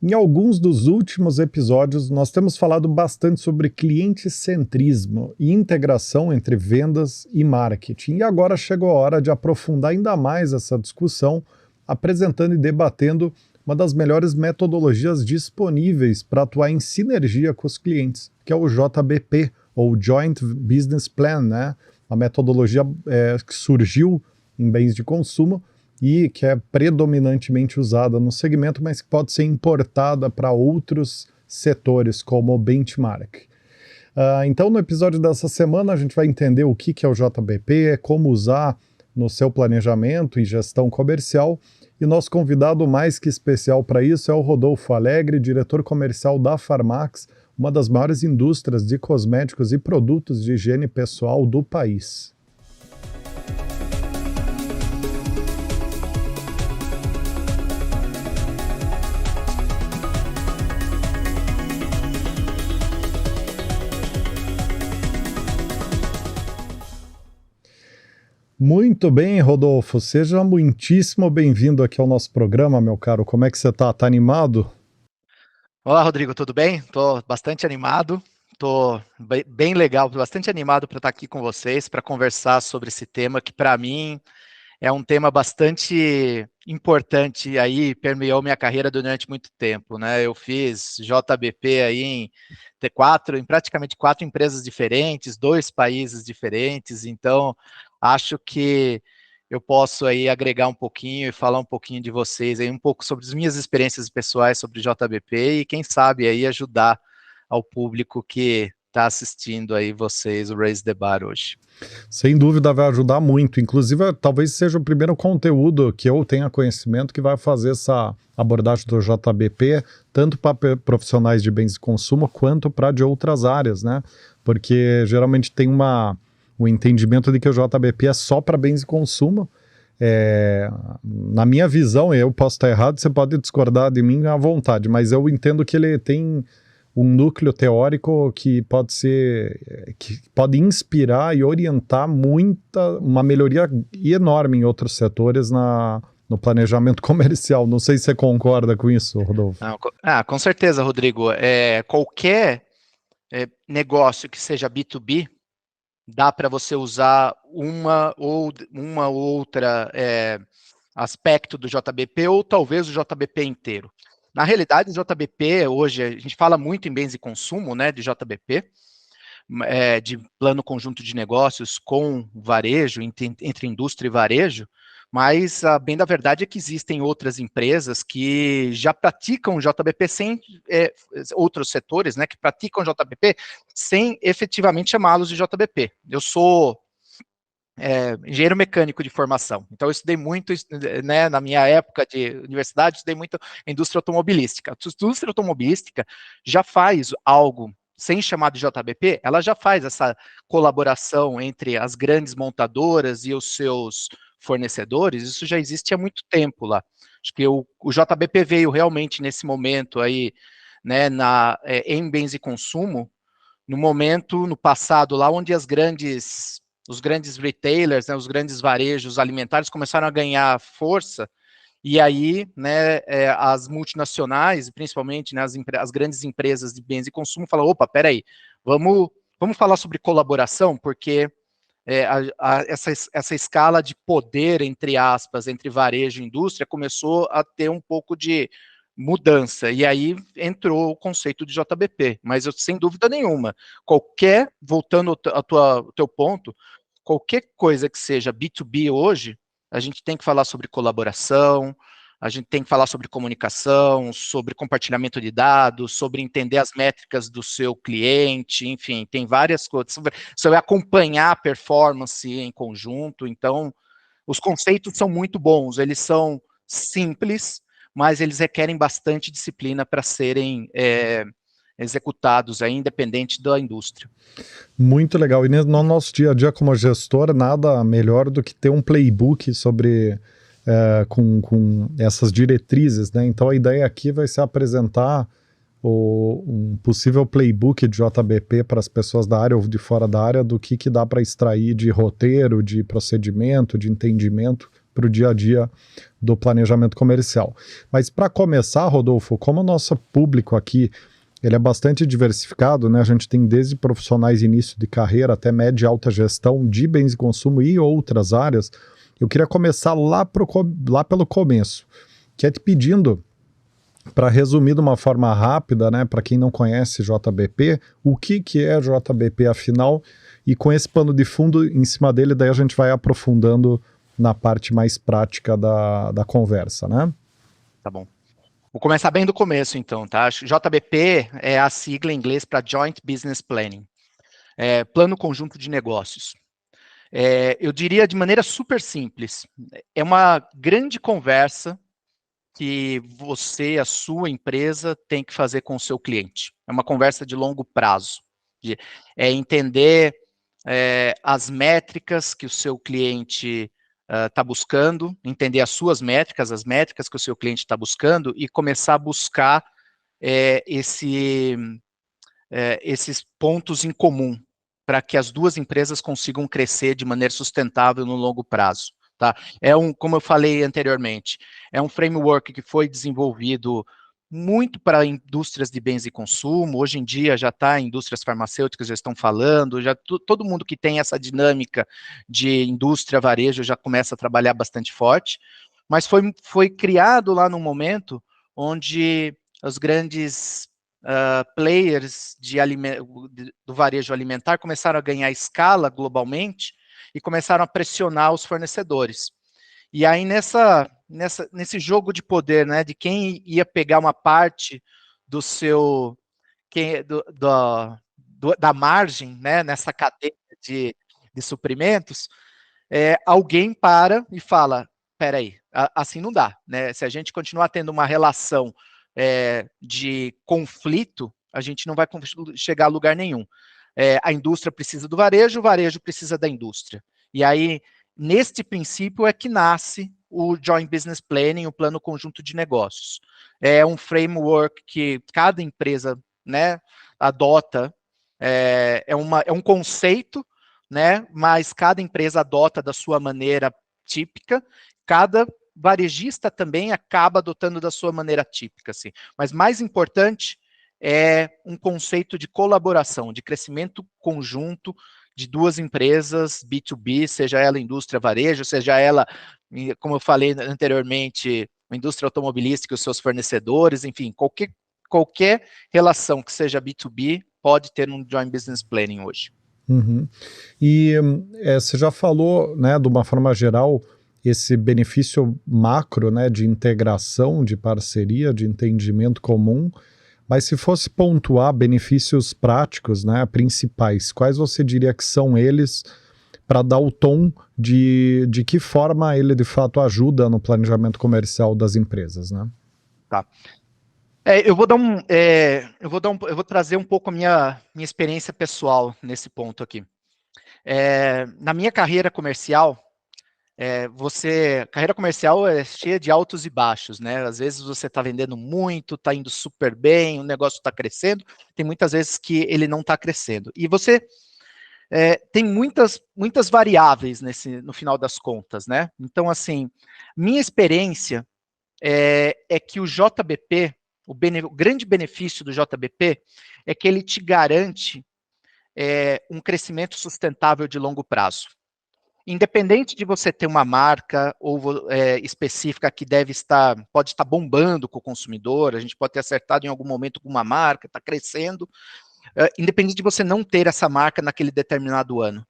Em alguns dos últimos episódios, nós temos falado bastante sobre cliente-centrismo e integração entre vendas e marketing. E agora chegou a hora de aprofundar ainda mais essa discussão, apresentando e debatendo uma das melhores metodologias disponíveis para atuar em sinergia com os clientes, que é o JBP, ou Joint Business Plan, né? Uma metodologia que surgiu em bens de consumo e que é predominantemente usada no segmento, mas que pode ser importada para outros setores, como o benchmark. Então, no episódio dessa semana, a gente vai entender o que é o JBP, como usar no seu planejamento e gestão comercial, e nosso convidado mais que especial para isso é o Rodolfo Alegre, diretor comercial da Farmax, uma das maiores indústrias de cosméticos e produtos de higiene pessoal do país. Muito bem, Rodolfo. Seja muitíssimo bem-vindo aqui ao nosso programa, meu caro. Como é que você está? Tá animado? Olá, Rodrigo, tudo bem? Estou bastante animado, estou bem legal, bastante animado para estar aqui com vocês, para conversar sobre esse tema que, para mim, é um tema bastante importante, aí permeou minha carreira durante muito tempo, né? Eu fiz JBP aí em praticamente 4 empresas diferentes, 2 países diferentes, então acho que eu posso aí agregar um pouquinho e falar um pouquinho de vocês aí, um pouco sobre as minhas experiências pessoais sobre JBP e quem sabe aí ajudar ao público que está assistindo aí vocês o Raise the Bar hoje. Sem dúvida vai ajudar muito, inclusive talvez seja o primeiro conteúdo que eu tenha conhecimento que vai fazer essa abordagem do JBP, tanto para profissionais de bens de consumo quanto para de outras áreas, né? Porque geralmente tem o entendimento de que o JBP é só para bens de consumo. Na minha visão, eu posso estar errado, você pode discordar de mim à vontade, mas eu entendo que ele tem um núcleo teórico que pode inspirar e orientar uma melhoria enorme em outros setores no planejamento comercial. Não sei se você concorda com isso, Rodolfo. Com certeza, Rodrigo. Qualquer negócio que seja B2B, dá para você usar uma ou outra aspecto do JBP ou talvez o JBP inteiro. Na realidade, o JBP, hoje, a gente fala muito em bens de consumo, né, de JBP, de plano conjunto de negócios com varejo, entre indústria e varejo, mas a bem da verdade é que existem outras empresas que já praticam JBP outros setores, né, que praticam JBP sem efetivamente chamá-los de JBP. Eu sou engenheiro mecânico de formação, então eu estudei muito, né, na minha época de universidade, estudei muito a indústria automobilística. A indústria automobilística já faz algo sem chamar de JBP, ela já faz essa colaboração entre as grandes montadoras e os seus fornecedores, isso já existe há muito tempo lá. Acho que o JBP veio realmente nesse momento aí, né, em bens de consumo, no passado lá, onde os grandes retailers, né, os grandes varejos alimentares começaram a ganhar força, e aí, né, as multinacionais, principalmente, né, as grandes empresas de bens de consumo, falam, opa, peraí, vamos falar sobre colaboração, porque essa escala de poder, entre aspas, entre varejo e indústria, começou a ter um pouco de mudança, e aí entrou o conceito de JBP, mas eu, sem dúvida nenhuma, voltando ao teu ponto, qualquer coisa que seja B2B hoje, a gente tem que falar sobre colaboração, a gente tem que falar sobre comunicação, sobre compartilhamento de dados, sobre entender as métricas do seu cliente, enfim, tem várias coisas, sobre acompanhar a performance em conjunto. Então, os conceitos são muito bons, eles são simples, mas eles requerem bastante disciplina para serem executados, aí, independente da indústria. Muito legal. E no nosso dia a dia como gestor, nada melhor do que ter um playbook sobre com essas diretrizes, né? Então a ideia aqui vai ser apresentar um possível playbook de JBP para as pessoas da área ou de fora da área, do que dá para extrair de roteiro, de procedimento, de entendimento para o dia a dia do planejamento comercial. Mas para começar, Rodolfo, como o nosso público aqui ele é bastante diversificado, né? A gente tem desde profissionais de início de carreira até média e alta gestão de bens de consumo e outras áreas. Eu queria começar lá pelo começo, que é te pedindo para resumir de uma forma rápida, né, para quem não conhece JBP, o que é JBP afinal, e com esse pano de fundo em cima dele, daí a gente vai aprofundando na parte mais prática da conversa, né? Tá bom. Vou começar bem do começo, então, tá? JBP é a sigla em inglês para Joint Business Planning, Plano Conjunto de Negócios. Eu diria de maneira super simples, é uma grande conversa que você, a sua empresa, tem que fazer com o seu cliente. É uma conversa de longo prazo. É entender as métricas que o seu cliente está buscando, entender as suas métricas, as métricas que o seu cliente está buscando e começar a buscar esses pontos em comum para que as duas empresas consigam crescer de maneira sustentável no longo prazo. Tá? Como eu falei anteriormente, é um framework que foi desenvolvido muito para indústrias de bens e consumo, hoje em dia já está, indústrias farmacêuticas já estão falando, todo mundo que tem essa dinâmica de indústria, varejo, já começa a trabalhar bastante forte, mas foi criado lá num momento onde os grandes players do varejo alimentar começaram a ganhar escala globalmente e começaram a pressionar os fornecedores. E aí, nesse jogo de poder, né, de quem ia pegar uma parte do seu, da margem, né, nessa cadeia de suprimentos, alguém para e fala, peraí, assim não dá, né? Se a gente continuar tendo uma relação de conflito, a gente não vai chegar a lugar nenhum. A indústria precisa do varejo, o varejo precisa da indústria. E aí, neste princípio é que nasce o Joint Business Planning, o Plano Conjunto de Negócios. É um framework que cada empresa, né, adota, é um conceito, né, mas cada empresa adota da sua maneira típica, cada varejista também acaba adotando da sua maneira típica, assim. Mas mais importante é um conceito de colaboração, de crescimento conjunto de duas empresas B2B, seja ela indústria varejo, seja ela, como eu falei anteriormente, a indústria automobilística e os seus fornecedores, enfim, qualquer relação que seja B2B pode ter um Joint Business Planning hoje. Uhum. E você já falou, né, de uma forma geral, esse benefício macro, né, de integração, de parceria, de entendimento comum, mas se fosse pontuar benefícios práticos, né, principais, quais você diria que são eles para dar o tom de que forma ele de fato ajuda no planejamento comercial das empresas, né? Tá. Eu vou trazer um pouco a minha experiência pessoal nesse ponto aqui. Na minha carreira comercial, carreira comercial é cheia de altos e baixos, né? Às vezes você está vendendo muito, está indo super bem, o negócio está crescendo, tem muitas vezes que ele não está crescendo. E você tem muitas variáveis no final das contas, né? Então, assim, minha experiência é que o JBP, o grande benefício do JBP é que ele te garante um crescimento sustentável de longo prazo. Independente de você ter uma marca específica que pode estar bombando com o consumidor, a gente pode ter acertado em algum momento com uma marca, está crescendo, independente de você não ter essa marca naquele determinado ano.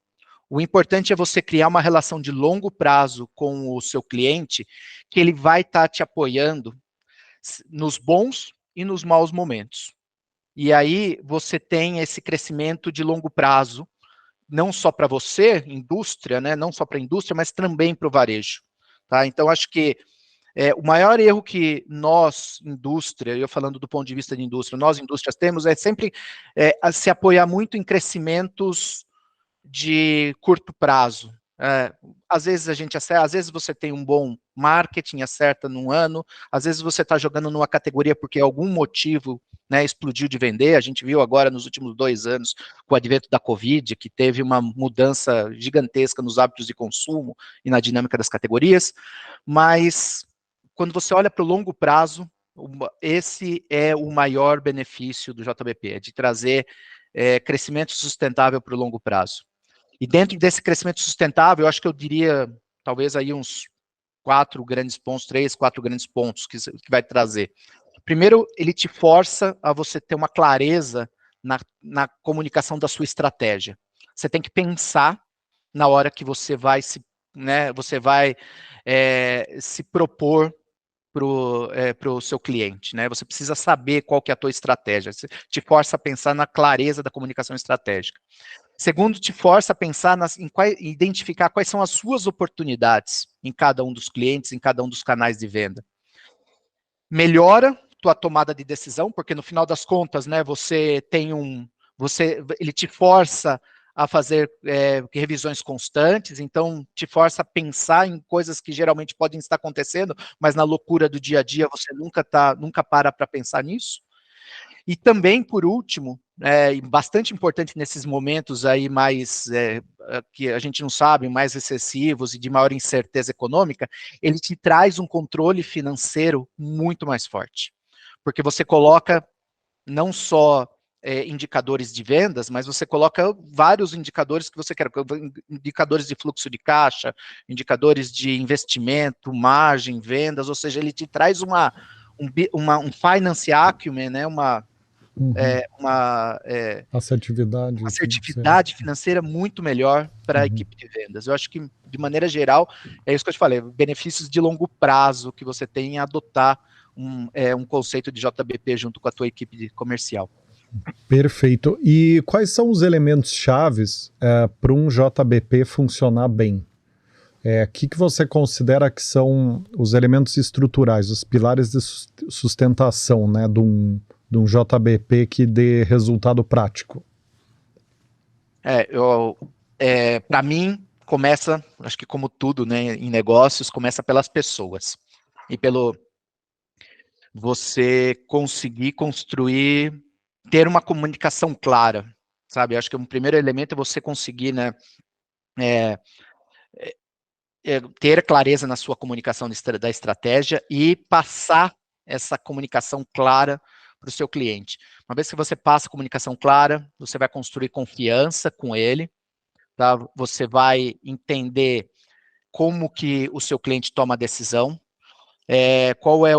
O importante é você criar uma relação de longo prazo com o seu cliente, que ele vai estar te apoiando nos bons e nos maus momentos. E aí você tem esse crescimento de longo prazo, não só para você, indústria, né, não só para a indústria, mas também para o varejo. Tá? Então, acho que o maior erro que nós, indústria, eu falando do ponto de vista de indústria, nós, indústrias, temos é sempre se apoiar muito em crescimentos de curto prazo. Às vezes a gente acerta, às vezes você tem um bom marketing, acerta num ano, às vezes você está jogando numa categoria porque algum motivo, né, explodiu de vender. A gente viu agora nos últimos 2 anos, com o advento da Covid, que teve uma mudança gigantesca nos hábitos de consumo e na dinâmica das categorias, mas quando você olha para o longo prazo, esse é o maior benefício do JBP, é de trazer crescimento sustentável para o longo prazo. E dentro desse crescimento sustentável, eu acho que eu diria, talvez aí uns 4 grandes pontos, 3, 4 grandes pontos que vai trazer. Primeiro, ele te força a você ter uma clareza na comunicação da sua estratégia. Você tem que pensar na hora que você vai se propor para o seu cliente, né? Você precisa saber qual que é a tua estratégia. Você te força a pensar na clareza da comunicação estratégica. Segundo, te força a pensar identificar quais são as suas oportunidades em cada um dos clientes, em cada um dos canais de venda. Melhora tua tomada de decisão, porque no final das contas, né, ele te força a fazer revisões constantes, então te força a pensar em coisas que geralmente podem estar acontecendo, mas na loucura do dia a dia você nunca para pensar nisso. E também, por último, bastante importante nesses momentos aí mais que a gente não sabe, mais excessivos e de maior incerteza econômica, ele te traz um controle financeiro muito mais forte. Porque você coloca não só indicadores de vendas, mas você coloca vários indicadores que você quer, indicadores de fluxo de caixa, indicadores de investimento, margem, vendas, ou seja, ele te traz um finance acumen, né, uma assertividade financeira muito melhor para a equipe de vendas. Eu acho que, de maneira geral, é isso que eu te falei, benefícios de longo prazo que você tem em adotar um conceito de JBP junto com a tua equipe comercial. Perfeito. E quais são os elementos chaves para um JBP funcionar bem? O que você considera que são os elementos estruturais, os pilares de sustentação, né, de um JBP que dê resultado prático? Para mim, começa, acho que como tudo, né, em negócios, começa pelas pessoas. E pelo você conseguir ter uma comunicação clara, sabe? Acho que um primeiro elemento é você conseguir, né, ter clareza na sua comunicação da estratégia e passar essa comunicação clara para o seu cliente. Uma vez que você passa a comunicação clara, você vai construir confiança com ele, tá? Você vai entender como que o seu cliente toma a decisão, qual é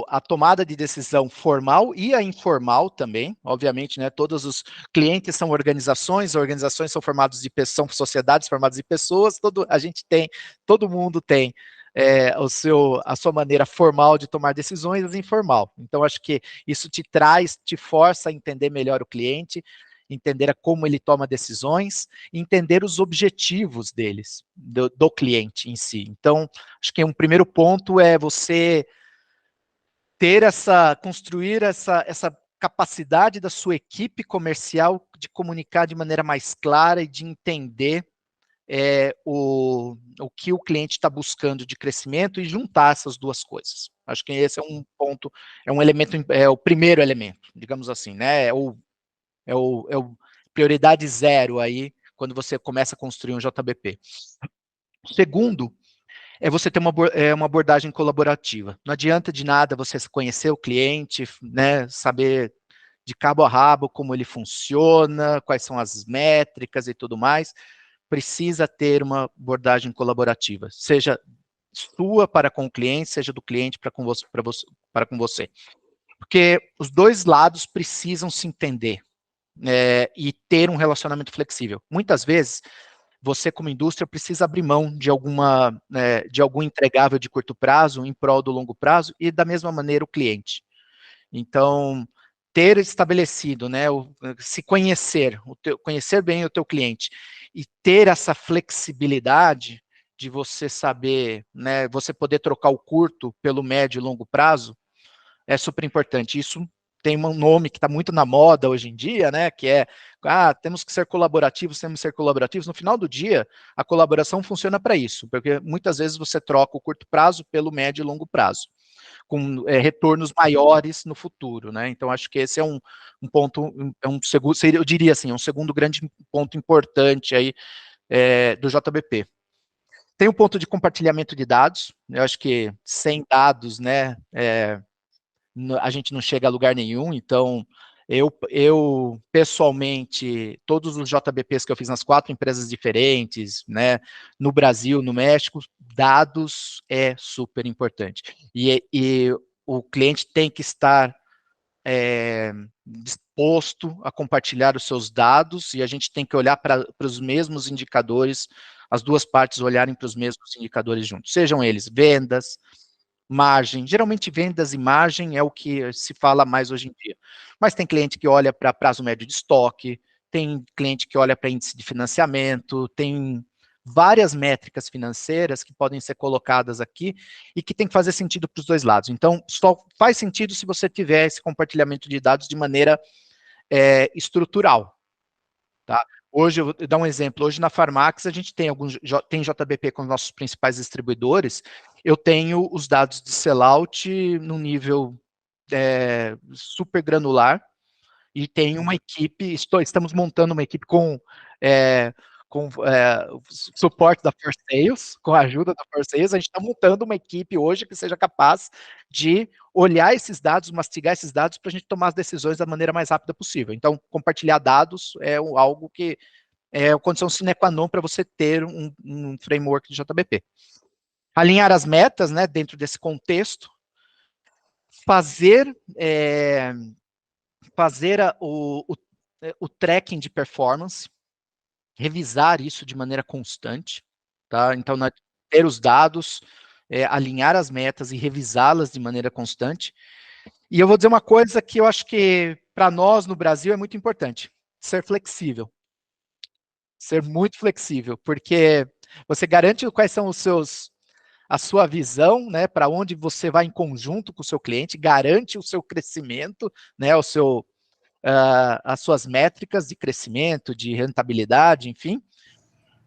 a tomada de decisão formal e a informal também, obviamente, né, todos os clientes são organizações são formadas são sociedades formadas de pessoas, todo mundo tem a sua maneira formal de tomar decisões e informal. Então, acho que isso te força a entender melhor o cliente, entender como ele toma decisões, entender os objetivos do cliente em si. Então, acho que um primeiro ponto é você construir essa capacidade da sua equipe comercial de comunicar de maneira mais clara e de entender o que o cliente está buscando de crescimento e juntar essas duas coisas. Acho que esse é um ponto, é o primeiro elemento, digamos assim, né? É o prioridade zero aí, quando você começa a construir um JBP. O segundo é você ter uma abordagem colaborativa. Não adianta de nada você conhecer o cliente, né, saber de cabo a rabo como ele funciona, quais são as métricas e tudo mais. Precisa ter uma abordagem colaborativa, seja sua para com o cliente, seja do cliente para com você. Porque os dois lados precisam se entender e ter um relacionamento flexível. Muitas vezes, você como indústria precisa abrir mão de algum entregável de curto prazo em prol do longo prazo e da mesma maneira o cliente. Então, ter estabelecido, né, se conhecer, conhecer bem o teu cliente e ter essa flexibilidade de você saber, né, você poder trocar o curto pelo médio e longo prazo, é super importante. Isso tem um nome que está muito na moda hoje em dia, né, que é, temos que ser colaborativos. No final do dia, a colaboração funciona para isso, porque muitas vezes você troca o curto prazo pelo médio e longo prazo. com retornos maiores no futuro, né? Então, acho que esse é um ponto, eu diria assim, um segundo grande ponto importante aí do JBP. Tem um ponto de compartilhamento de dados. Eu acho que sem dados, né, a gente não chega a lugar nenhum. Então, eu pessoalmente, todos os JBPs que eu fiz nas 4 empresas diferentes, né, no Brasil, no México, dados é super importante. E o cliente tem que estar disposto a compartilhar os seus dados, e a gente tem que olhar para os mesmos indicadores, as duas partes olharem para os mesmos indicadores juntos, sejam eles vendas, margem. Geralmente vendas e margem é o que se fala mais hoje em dia, mas tem cliente que olha para prazo médio de estoque, tem cliente que olha para índice de financiamento, tem várias métricas financeiras que podem ser colocadas aqui e que tem que fazer sentido para os dois lados. Então, só faz sentido se você tiver esse compartilhamento de dados de maneira estrutural. Tá? Hoje, eu vou dar um exemplo, hoje na Farmax a gente tem JBP com os nossos principais distribuidores, eu tenho os dados de sellout no nível super granular, e tem uma equipe, estamos montando uma equipe com suporte da First Sales, com a ajuda da First Sales, a gente está montando uma equipe hoje que seja capaz de olhar esses dados, mastigar esses dados para a gente tomar as decisões da maneira mais rápida possível. Então, compartilhar dados é algo que é a condição sine qua non para você ter um framework de JBP. Alinhar as metas, né, dentro desse contexto, fazer o tracking de performance, revisar isso de maneira constante, tá? Então, ter os dados, alinhar as metas e revisá-las de maneira constante. E eu vou dizer uma coisa que eu acho que para nós no Brasil é muito importante: ser flexível. Ser muito flexível, porque você garante quais são a sua visão, né, para onde você vai em conjunto com o seu cliente, garante o seu crescimento, né, as suas métricas de crescimento, de rentabilidade, enfim,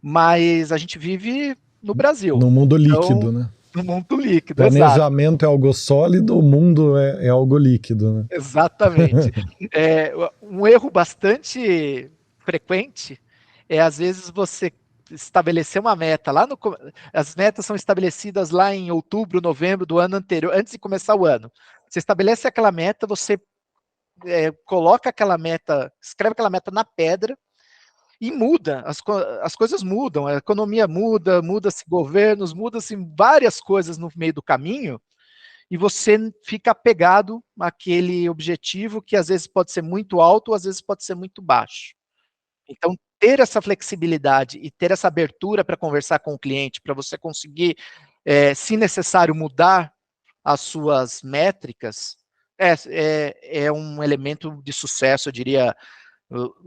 mas a gente vive no Brasil. No mundo líquido, então, né? No mundo líquido, Planejamento é algo sólido, o mundo é algo líquido, né? Exatamente. Um erro bastante frequente às vezes, você estabelecer uma meta as metas são estabelecidas lá em outubro, novembro do ano anterior, antes de começar o ano. Você estabelece aquela meta, você coloca aquela meta, escreve aquela meta na pedra e muda, as coisas mudam, a economia muda-se governos, muda-se várias coisas no meio do caminho, e você fica apegado àquele objetivo que às vezes pode ser muito alto, ou às vezes pode ser muito baixo. Então, ter essa flexibilidade e ter essa abertura para conversar com o cliente, para você conseguir, se necessário, mudar as suas métricas, é um elemento de sucesso, eu diria,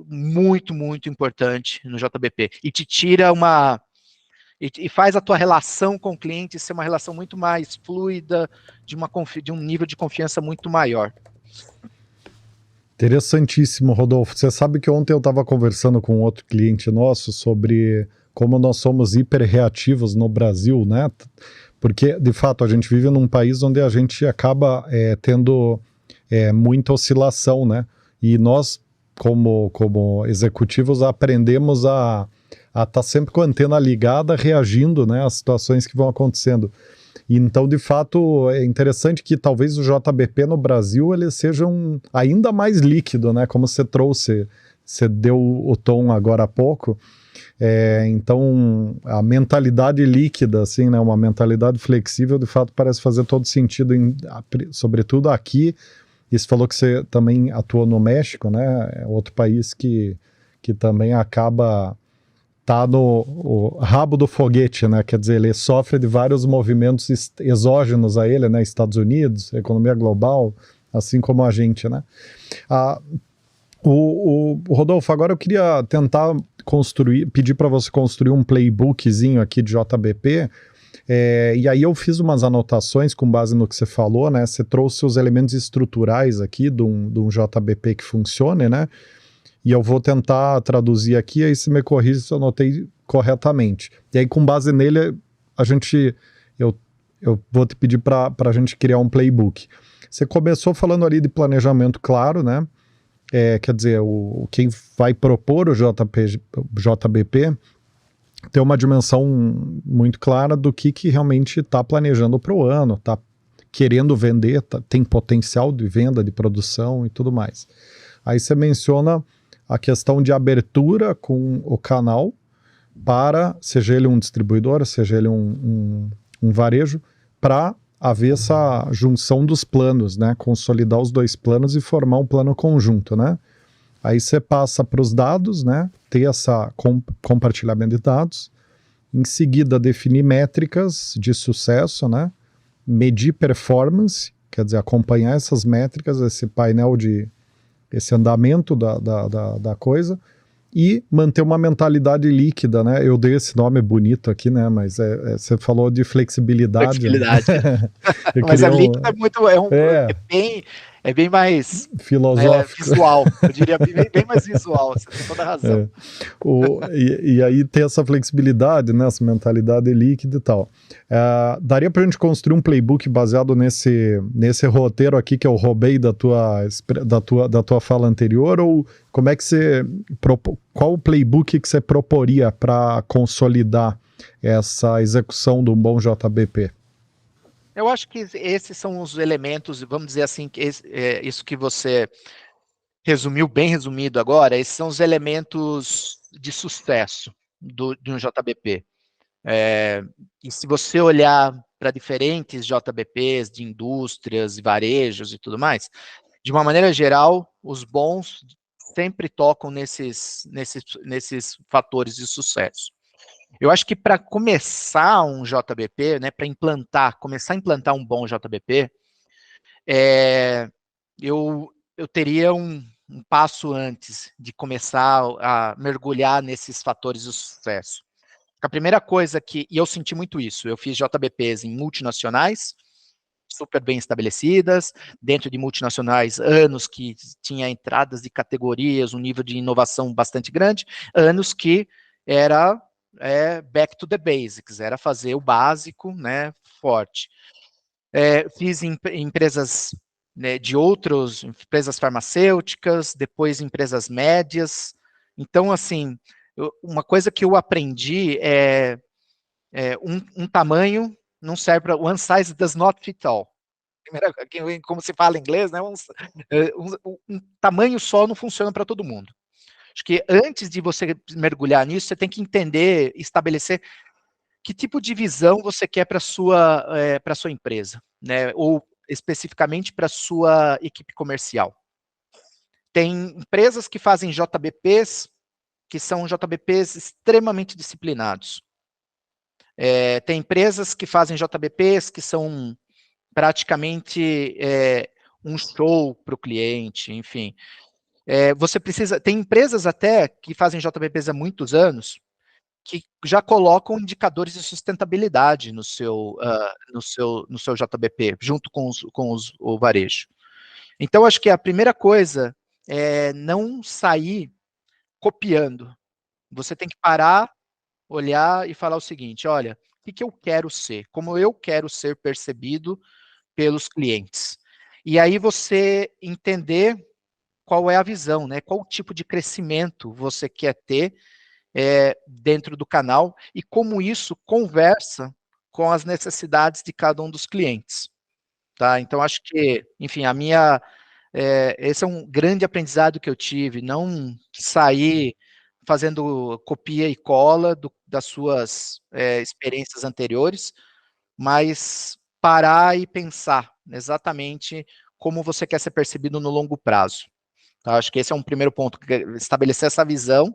muito, muito importante no JBP. E te tira e faz a tua relação com o cliente ser uma relação muito mais fluida, de um nível de confiança muito maior. Interessantíssimo, Rodolfo. Você sabe que ontem eu estava conversando com outro cliente nosso sobre como nós somos hiperreativos no Brasil, né? Porque, de fato, a gente vive num país onde a gente acaba tendo muita oscilação, né? E nós, como executivos, aprendemos a estar sempre com a antena ligada, reagindo, né, às situações que vão acontecendo. Então, de fato, é interessante que talvez o JBP no Brasil ele seja ainda mais líquido, né? Como você trouxe, você deu o tom agora há pouco. Então, a mentalidade líquida, assim, né? Uma mentalidade flexível, de fato, parece fazer todo sentido, sobretudo aqui. E você falou que você também atuou no México, né? É outro país que também acaba no rabo do foguete, né? Quer dizer, ele sofre de vários movimentos exógenos a ele, né? Estados Unidos, economia global, assim como a gente, né? Rodolfo, agora eu queria tentar pedir para você construir um playbookzinho aqui de JBP, e aí eu fiz umas anotações com base no que você falou, né? Você trouxe os elementos estruturais aqui de um JBP que funcione, né? E eu vou tentar traduzir aqui, aí você me corrige se eu anotei corretamente. E aí, com base nele, eu vou te pedir para a gente criar um playbook. Você começou falando ali de planejamento claro, né? Quer dizer, quem vai propor o JBP tem uma dimensão muito clara do que realmente está planejando para o ano, está querendo vender, tem potencial de venda, de produção e tudo mais. Aí você menciona a questão de abertura com o canal para, seja ele um distribuidor, seja ele um varejo, para haver essa junção dos planos, né? Consolidar os dois planos e formar um plano conjunto, né? Aí você passa para os dados, né? Ter essa compartilhamento de dados. Em seguida, definir métricas de sucesso, né? Medir performance, quer dizer, acompanhar essas métricas, esse painel esse andamento da coisa, e manter uma mentalidade líquida, né? Eu dei esse nome bonito aqui, né? Mas você falou de flexibilidade. Flexibilidade. Né? Mas a líquida é muito, é bem mais filosófico, visual. Eu diria bem mais visual. Você tem toda a razão. E aí ter essa flexibilidade, né? Essa mentalidade líquida e tal. Daria para a gente construir um playbook baseado nesse roteiro aqui que eu roubei da tua fala anterior, ou como é que qual o playbook que você proporia para consolidar essa execução de um bom JBP? Eu acho que esses são os elementos, vamos dizer assim, isso que você resumiu, bem resumido agora, esses são os elementos de sucesso de um JBP. E se você olhar para diferentes JBPs de indústrias e varejos e tudo mais, de uma maneira geral, os bons sempre tocam nesses fatores de sucesso. Eu acho que para começar um JBP, né, para começar a implantar um bom JBP, eu teria um passo antes de começar a mergulhar nesses fatores de sucesso. A primeira coisa e eu senti muito isso, eu fiz JBPs em multinacionais, super bem estabelecidas, dentro de multinacionais, anos que tinha entradas de categorias, um nível de inovação bastante grande, anos que era back to the basics, era fazer o básico, né, forte. Fiz empresas, né, empresas farmacêuticas, depois empresas médias. Então, assim, uma coisa que eu aprendi um tamanho não serve para... One size does not fit all. Como se fala em inglês, né? Um tamanho só não funciona para todo mundo. Acho que antes de você mergulhar nisso, você tem que entender, estabelecer que tipo de visão você quer para a sua empresa, né? Ou especificamente para a sua equipe comercial. Tem empresas que fazem JBPs, que são JBPs extremamente disciplinados. Tem empresas que fazem JBPs que são praticamente um show para o cliente, enfim. Tem empresas até que fazem JBPs há muitos anos, que já colocam indicadores de sustentabilidade no seu JBP, junto com o varejo. Então, acho que a primeira coisa é não sair copiando. Você tem que parar, olhar e falar o seguinte, olha, o que eu quero ser? Como eu quero ser percebido pelos clientes? E aí você entender qual é a visão, né? Qual tipo de crescimento você quer ter dentro do canal e como isso conversa com as necessidades de cada um dos clientes. Tá? Então, acho que, enfim, esse é um grande aprendizado que eu tive, não sair fazendo copia e cola das suas experiências anteriores, mas parar e pensar exatamente como você quer ser percebido no longo prazo. Tá? Acho que esse é um primeiro ponto, estabelecer essa visão,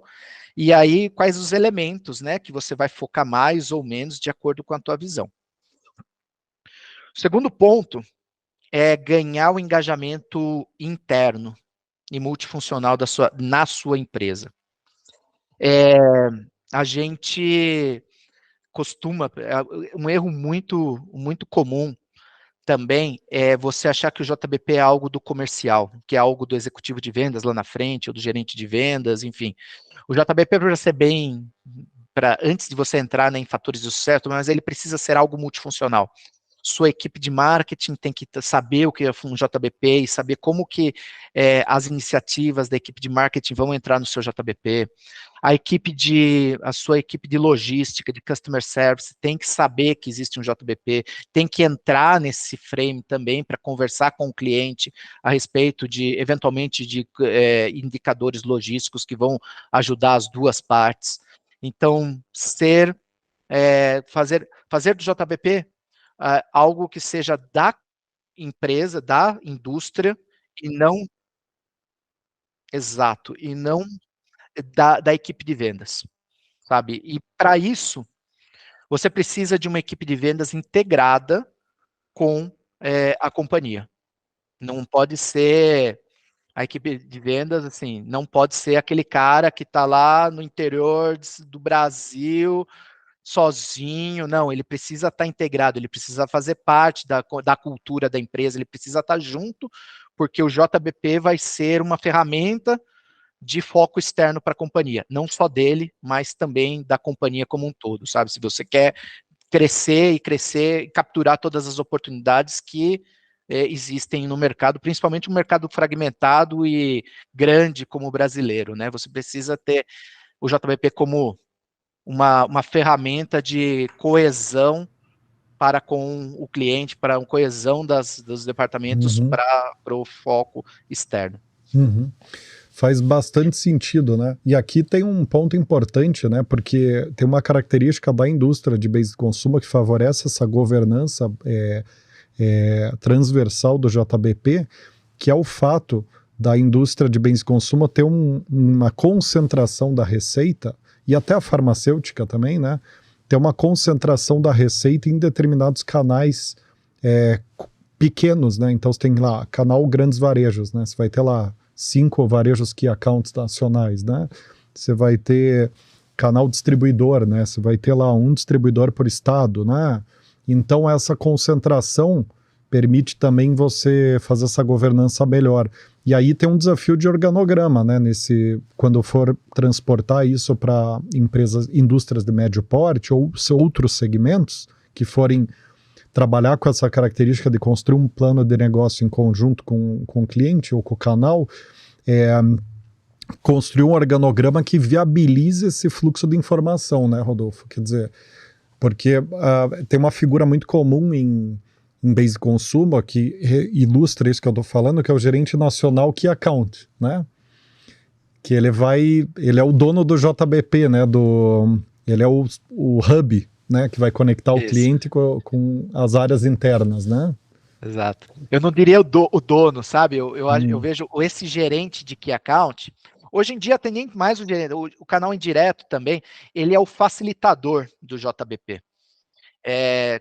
e aí quais os elementos, né, que você vai focar mais ou menos de acordo com a tua visão. O segundo ponto é ganhar o engajamento interno e multifuncional na sua empresa. A gente costuma, um erro muito comum também é você achar que o JBP é algo do comercial, que é algo do executivo de vendas lá na frente, ou do gerente de vendas, enfim. O JBP precisa ser antes de você entrar em fatores de sucesso, mas ele precisa ser algo multifuncional. sua equipe de marketing tem que saber o que é um JBP e saber como que as iniciativas da equipe de marketing vão entrar no seu JBP. A sua equipe de logística, de customer service, tem que saber que existe um JBP, tem que entrar nesse frame também para conversar com o cliente a respeito de, eventualmente, de indicadores logísticos que vão ajudar as duas partes. Então, fazer do JBP algo que seja da empresa, da indústria, e não, exato, e não da equipe de vendas, sabe? E para isso, você precisa de uma equipe de vendas integrada com a companhia. Não pode ser a equipe de vendas, assim, não pode ser aquele cara que está lá no interior do Brasil, sozinho, não, ele precisa estar integrado, ele precisa fazer parte da cultura da empresa, ele precisa estar junto, porque o JBP vai ser uma ferramenta de foco externo para a companhia, não só dele, mas também da companhia como um todo, sabe? Se você quer crescer e capturar todas as oportunidades que existem no mercado, principalmente um mercado fragmentado e grande como o brasileiro, né? Você precisa ter o JBP como uma ferramenta de coesão para com o cliente, para a coesão dos departamentos Uhum. para o foco externo. Uhum. Faz bastante sentido, né? E aqui tem um ponto importante, né? Porque tem uma característica da indústria de bens de consumo que favorece essa governança transversal do JBP, que é o fato da indústria de bens de consumo ter uma concentração da receita, e até a farmacêutica também, né? Ter uma concentração da receita em determinados canais pequenos, né? Então você tem lá canal grandes varejos, né? Você vai ter lá 5 varejos key accounts nacionais, né? Você vai ter canal distribuidor, né? Você vai ter lá um distribuidor por estado, né? Então essa concentração permite também você fazer essa governança melhor. E aí tem um desafio de organograma, né? Quando for transportar isso para indústrias de médio porte ou outros segmentos que forem trabalhar com essa característica de construir um plano de negócio em conjunto com o cliente ou com o canal, construir um organograma que viabilize esse fluxo de informação, né, Rodolfo? Quer dizer, porque tem uma figura muito comum em bens de consumo que ilustra isso que eu estou falando, que é o gerente nacional Key Account, né? Que ele é o dono do JBP, né? Ele é o hub, né, que vai conectar o cliente com as áreas internas, né? Exato. Eu não diria o dono, sabe? Eu vejo esse gerente de Key Account, hoje em dia tem nem mais o canal indireto também, ele é o facilitador do JBP.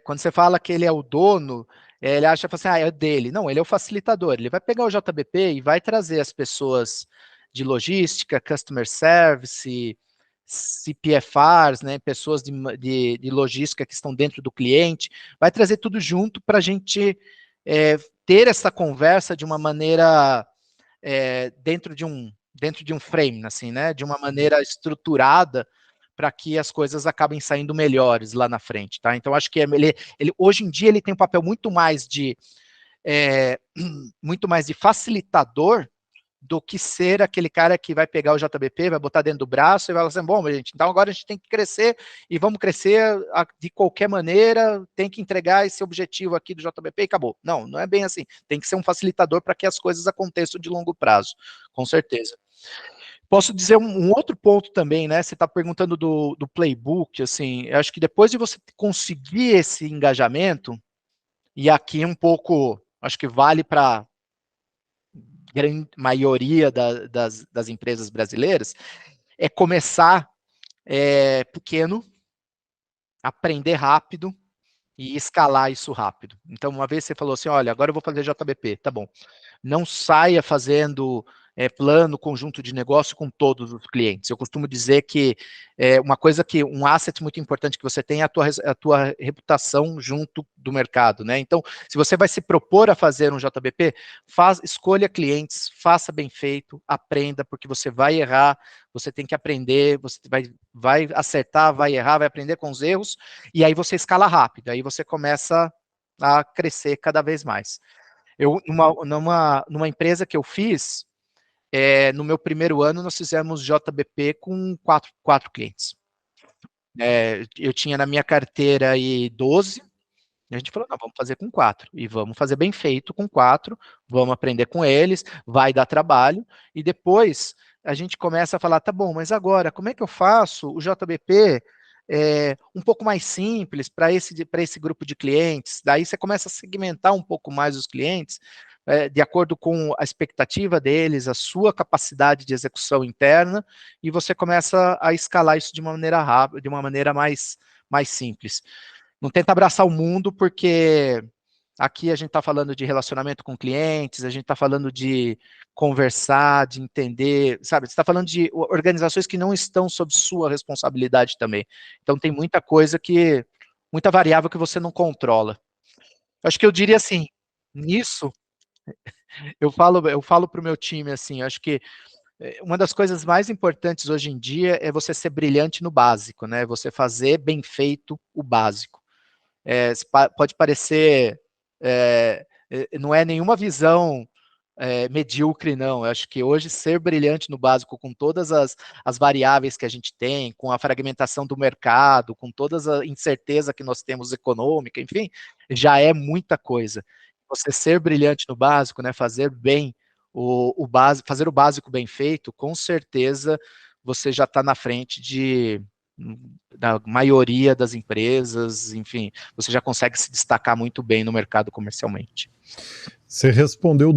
Quando você fala que ele é o dono, ele acha assim, é dele. Não, ele é o facilitador, ele vai pegar o JBP e vai trazer as pessoas de logística, customer service, CPFRs, né, pessoas de logística que estão dentro do cliente, vai trazer tudo junto para a gente ter essa conversa de uma maneira dentro de um frame, assim, né, de uma maneira estruturada para que as coisas acabem saindo melhores lá na frente, tá? Então acho que ele hoje em dia ele tem um papel muito mais de facilitador do que ser aquele cara que vai pegar o JBP, vai botar dentro do braço e vai falar assim, bom, gente, então agora a gente tem que crescer e vamos crescer de qualquer maneira, tem que entregar esse objetivo aqui do JBP e acabou. Não, não é bem assim. Tem que ser um facilitador para que as coisas aconteçam de longo prazo, com certeza. Posso dizer um outro ponto também, né? Você está perguntando do playbook, assim, eu acho que depois de você conseguir esse engajamento, e aqui um pouco, acho que vale para grande maioria das empresas brasileiras, é começar pequeno, aprender rápido e escalar isso rápido. Então, uma vez você falou assim, olha, agora eu vou fazer JBP, tá bom. Não saia fazendo plano, conjunto de negócio com todos os clientes. Eu costumo dizer que um asset muito importante que você tem é a tua reputação junto do mercado, né? Então, se você vai se propor a fazer um JBP, escolha clientes, faça bem feito, aprenda, porque você vai errar, você tem que aprender, você vai acertar, vai errar, vai aprender com os erros, e aí você escala rápido, aí você começa a crescer cada vez mais. Eu, numa empresa que eu fiz, no meu primeiro ano, nós fizemos JBP com quatro clientes. Eu tinha na minha carteira aí 12, e a gente falou, não, vamos fazer com 4, e vamos fazer bem feito com 4, vamos aprender com eles, vai dar trabalho, e depois a gente começa a falar, tá bom, mas agora, como é que eu faço o JBP um pouco mais simples para esse grupo de clientes? Daí você começa a segmentar um pouco mais os clientes, de acordo com a expectativa deles, a sua capacidade de execução interna, e você começa a escalar isso de uma maneira rápida, de uma maneira mais simples. Não tenta abraçar o mundo, porque aqui a gente está falando de relacionamento com clientes, a gente está falando de conversar, de entender, sabe? Você está falando de organizações que não estão sob sua responsabilidade também. Então tem muita coisa muita variável que você não controla. Acho que eu diria assim, nisso, eu falo para o meu time assim, acho que uma das coisas mais importantes hoje em dia é você ser brilhante no básico, né? Você fazer bem feito o básico. Pode parecer, não é nenhuma visão medíocre, não. Eu acho que hoje ser brilhante no básico, com todas as variáveis que a gente tem, com a fragmentação do mercado, com toda a incerteza que nós temos econômica, enfim, já é muita coisa. Você ser brilhante no básico, né, fazer bem o básico, fazer o básico bem feito, com certeza você já está na frente da maioria das empresas, enfim, você já consegue se destacar muito bem no mercado comercialmente. Você respondeu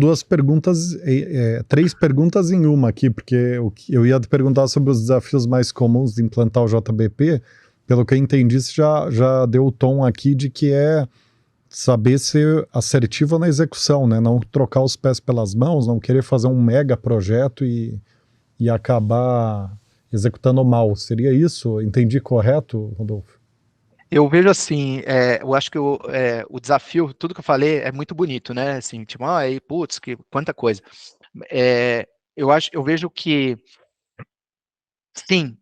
três perguntas em uma aqui, porque eu ia te perguntar sobre os desafios mais comuns de implantar o JBP. Pelo que eu entendi, você já deu o tom aqui de que é saber ser assertivo na execução, né? Não trocar os pés pelas mãos, não querer fazer um mega projeto e acabar executando mal. Seria isso? Entendi correto, Rodolfo? Eu vejo assim, eu acho que o desafio, tudo que eu falei é muito bonito, né? Assim, tipo, putz, quanta coisa. Eu vejo que, sim,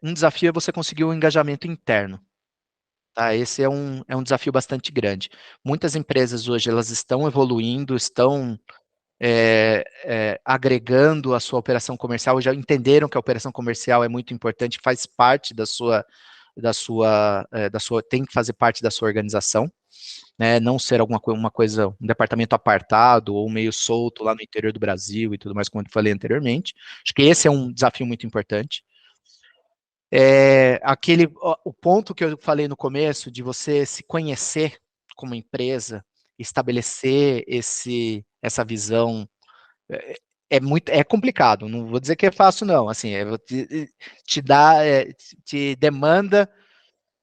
um desafio é você conseguir o engajamento interno. Tá? Esse é um desafio bastante grande. Muitas empresas hoje, elas estão evoluindo, estão agregando a sua operação comercial, já entenderam que a operação comercial é muito importante, faz parte tem que fazer parte da sua organização, né, não ser uma coisa, um departamento apartado ou meio solto lá no interior do Brasil e tudo mais, como eu falei anteriormente. Acho que esse é um desafio muito importante. O ponto que eu falei no começo, de você se conhecer como empresa, estabelecer essa visão, é complicado, não vou dizer que é fácil, não, assim, te demanda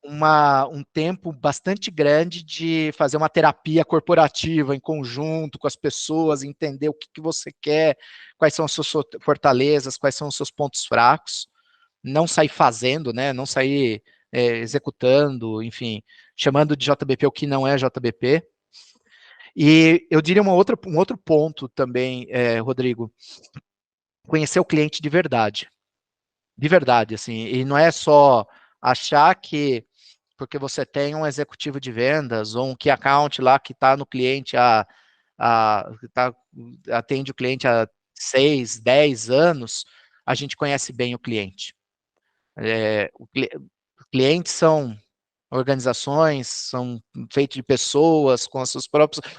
um tempo bastante grande de fazer uma terapia corporativa em conjunto com as pessoas, entender o que você quer, quais são as suas fortalezas, quais são os seus pontos fracos, não sair fazendo, né, não sair executando, enfim, chamando de JBP o que não é JBP. E eu diria um outro ponto também, Rodrigo, conhecer o cliente de verdade, assim, e não é só achar que porque você tem um executivo de vendas ou um key account lá que está no cliente, atende o cliente há 6, 10 anos, a gente conhece bem o cliente. Clientes são organizações, são feitos de pessoas com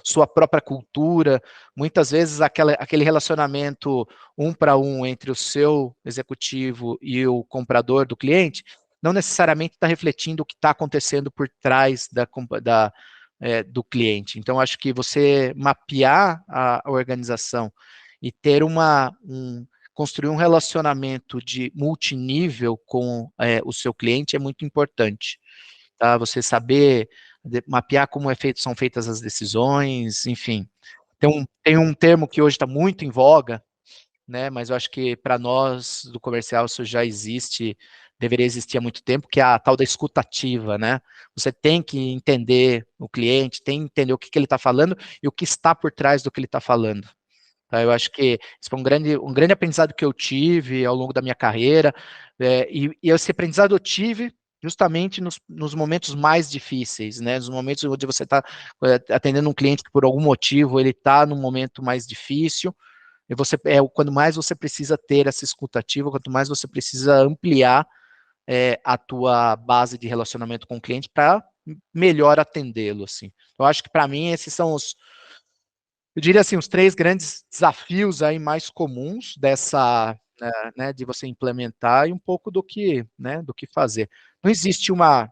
sua própria cultura. Muitas vezes aquele relacionamento para um entre o seu executivo e o comprador do cliente não necessariamente está refletindo o que está acontecendo por trás do cliente. Então, acho que você mapear a organização e ter construir um relacionamento de multinível com o seu cliente é muito importante. Tá? Você saber mapear como são feitas as decisões, enfim. Tem um termo que hoje está muito em voga, né, mas eu acho que para nós do comercial isso já existe, deveria existir há muito tempo, que é a tal da escutativa, né? Você tem que entender o cliente, tem que entender o que ele está falando e o que está por trás do que ele está falando. Tá? Eu acho que isso foi um grande aprendizado que eu tive ao longo da minha carreira, e esse aprendizado eu tive justamente nos momentos mais difíceis, né? Nos momentos onde você está atendendo um cliente que por algum motivo ele está num momento mais difícil, e quando mais você precisa ter essa escutativa, quanto mais você precisa ampliar a tua base de relacionamento com o cliente para melhor atendê-lo, assim. Eu acho que para mim esses são eu diria assim, os 3 grandes desafios aí mais comuns dessa, né, de você implementar e um pouco do que, né, do que fazer. Não existe uma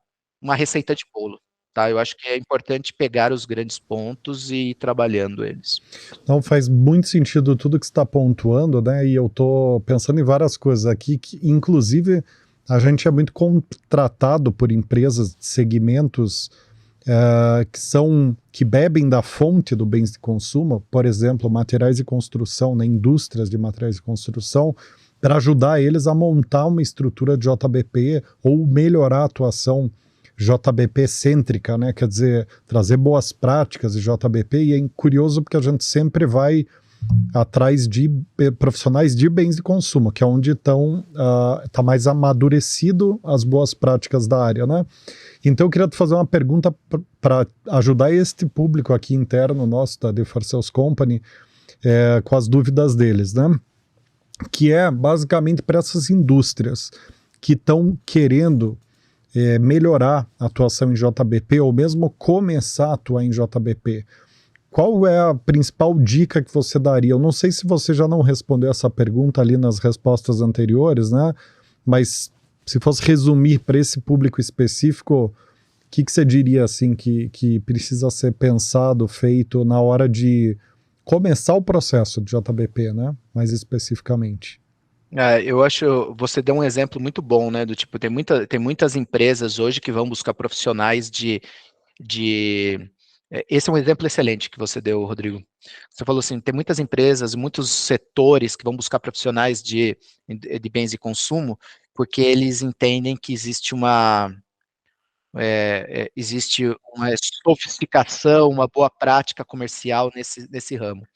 receita de bolo, tá? Eu acho que é importante pegar os grandes pontos e ir trabalhando eles. Não, faz muito sentido tudo que você está pontuando, né? E eu estou pensando em várias coisas aqui, que inclusive a gente é muito contratado por empresas de segmentos que bebem da fonte do bens de consumo, por exemplo, materiais de construção, né, indústrias de materiais de construção, para ajudar eles a montar uma estrutura de JBP ou melhorar a atuação JBP-cêntrica, né? Quer dizer, trazer boas práticas de JBP, e é curioso porque a gente sempre vai atrás de profissionais de bens de consumo, que é onde tá mais amadurecido as boas práticas da área, né? Então eu queria te fazer uma pergunta para ajudar este público aqui interno nosso da The For Sales Company com as dúvidas deles, né? Que é basicamente para essas indústrias que estão querendo melhorar a atuação em JBP ou mesmo começar a atuar em JBP. Qual é a principal dica que você daria? Eu não sei se você já não respondeu essa pergunta ali nas respostas anteriores, né? Mas se fosse resumir para esse público específico, o que você diria assim que precisa ser pensado, feito na hora de começar o processo de JBP, né? Mais especificamente. Eu acho, você deu um exemplo muito bom, né, do tipo, tem muitas empresas hoje que vão buscar profissionais esse é um exemplo excelente que você deu, Rodrigo. Você falou assim, tem muitas empresas, muitos setores que vão buscar profissionais de bens de consumo, porque eles entendem que existe uma sofisticação, uma boa prática comercial nesse ramo.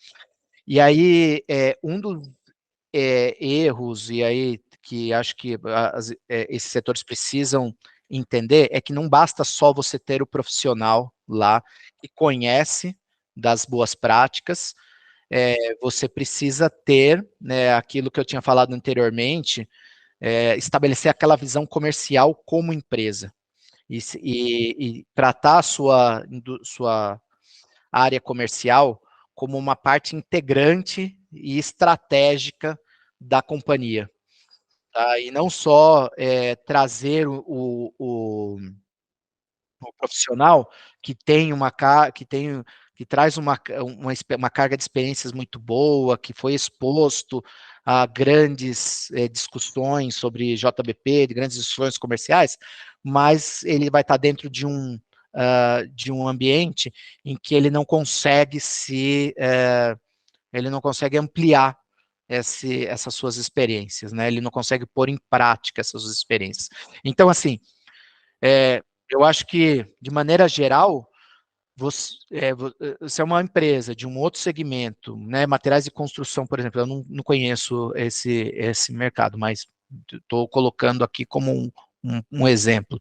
E aí, um dos erros, e aí que acho que esses setores precisam entender, é que não basta só você ter o profissional lá que conhece das boas práticas, você precisa ter, né, aquilo que eu tinha falado anteriormente, estabelecer aquela visão comercial como empresa, e tratar a sua área comercial como uma parte integrante e estratégica da companhia. Tá? E não só trazer o profissional que tem que traz uma carga de experiências muito boa, que foi exposto a grandes discussões sobre JBP, de grandes discussões comerciais, mas ele vai estar dentro de um ambiente em que ele não consegue ele não consegue ampliar essas suas experiências, né? Ele não consegue pôr em prática essas suas experiências. Então, assim, eu acho que, de maneira geral, você é uma empresa de um outro segmento, né? Materiais de construção, por exemplo, eu não conheço esse mercado, mas estou colocando aqui como um exemplo.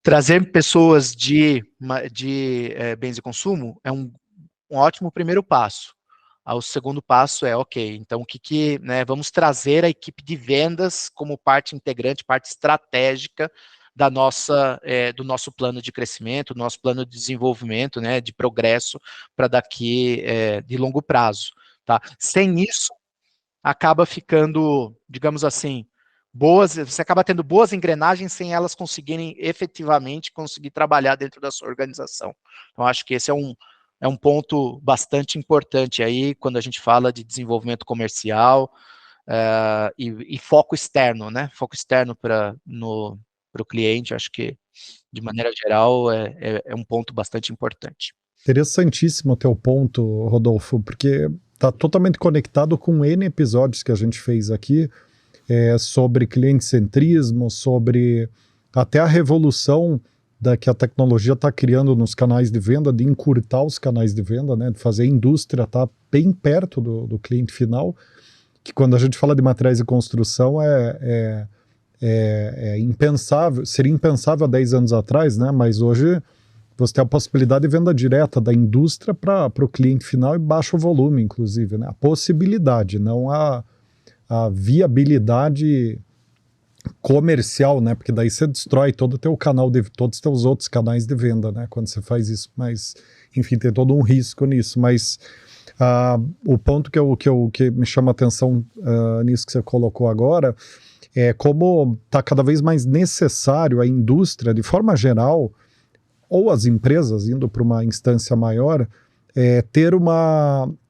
Trazer pessoas de bens de consumo é um ótimo primeiro passo. O segundo passo é, ok, então né, vamos trazer a equipe de vendas como parte integrante, parte estratégica do nosso plano de crescimento, do nosso plano de desenvolvimento, né, de progresso para daqui de longo prazo. Tá? Sem isso, acaba ficando, digamos assim, você acaba tendo boas engrenagens sem elas conseguirem efetivamente conseguir trabalhar dentro da sua organização. Então, acho que esse é um ponto bastante importante aí, quando a gente fala de desenvolvimento comercial e foco externo, né? Foco externo para o cliente, acho que, de maneira geral, é um ponto bastante importante. Interessantíssimo o teu ponto, Rodolfo, porque está totalmente conectado com N episódios que a gente fez aqui, sobre cliente-centrismo, sobre até a revolução que a tecnologia está criando nos canais de venda, de encurtar os canais de venda, né, de fazer a indústria estar bem perto do cliente final, que quando a gente fala de materiais de construção é impensável, seria impensável há 10 anos atrás, né? Mas hoje você tem a possibilidade de venda direta da indústria para o cliente final e baixo volume, inclusive, né? A possibilidade, não a viabilidade comercial, né? Porque daí você destrói todo o teu canal, todos os teus outros canais de venda, né? Quando você faz isso, mas enfim, tem todo um risco nisso, mas o ponto que me chama a atenção nisso que você colocou agora é como está cada vez mais necessário a indústria, de forma geral, ou as empresas indo para uma instância maior,